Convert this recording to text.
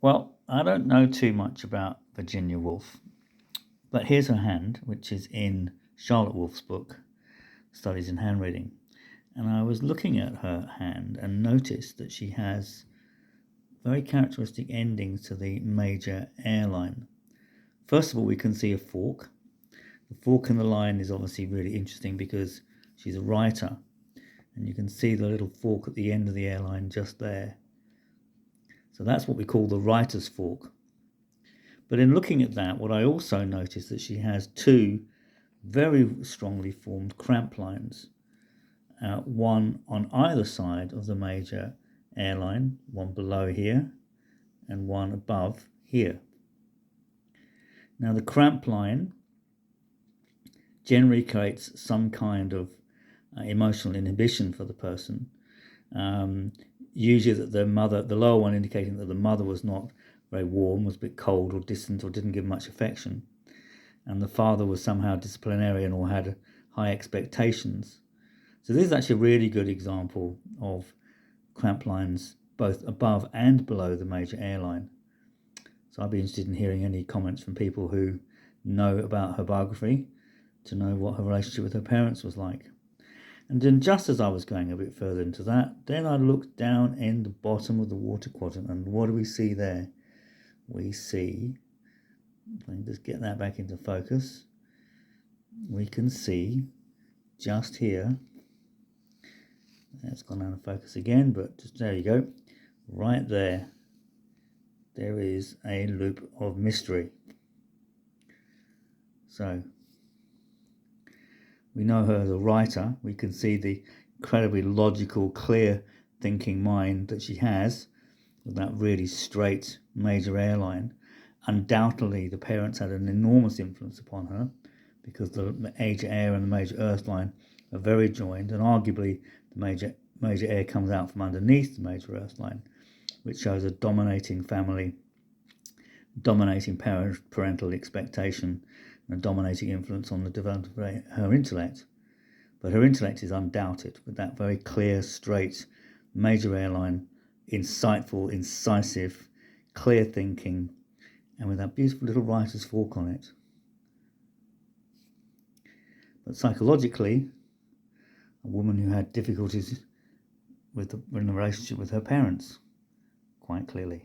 Well, I don't know too much about Virginia Woolf, but here's her hand, which is in Charlotte Woolf's book, Studies in Handreading. And I was looking at her hand and noticed that she has very characteristic endings to the major airline. First of all, we can see a fork. The fork in the line is obviously really interesting because she's a writer, and you can see the little fork at the end of the airline just there. So that's what we call the writer's fork. But in looking at that, what I also noticed that she has two very strongly formed cramp lines, one on either side of the major airline, one below here and one above here. Now the cramp line generally creates some kind of emotional inhibition for the person. Usually that the lower one indicating that the mother was not very warm, was a bit cold or distant or didn't give much affection, and the father was somehow disciplinarian or had high expectations. So this is actually a really good example of cramp lines both above and below the major airline. So I'd be interested in hearing any comments from people who know about her biography to know what her relationship with her parents was like. And then just as I was going a bit further into that, then I looked down in the bottom of the water quadrant, and what do we see there? We see, if I can just get that back into focus, we can see just here, it's gone out of focus again, but just there you go, right there, there is a loop of mystery. So we know her as a writer. We can see the incredibly logical, clear thinking mind that she has with that really straight major airline. Undoubtedly, the parents had an enormous influence upon her because the major air and the major earth line are very joined, and arguably the major air comes out from underneath the major earth line, which shows a dominating family, dominating parental expectation, and a dominating influence on the development of her intellect. But her intellect is undoubted, with that very clear, straight, major airline, insightful, incisive, clear thinking, and with that beautiful little writer's fork on it. But psychologically, a woman who had difficulties in the relationship with her parents, quite clearly.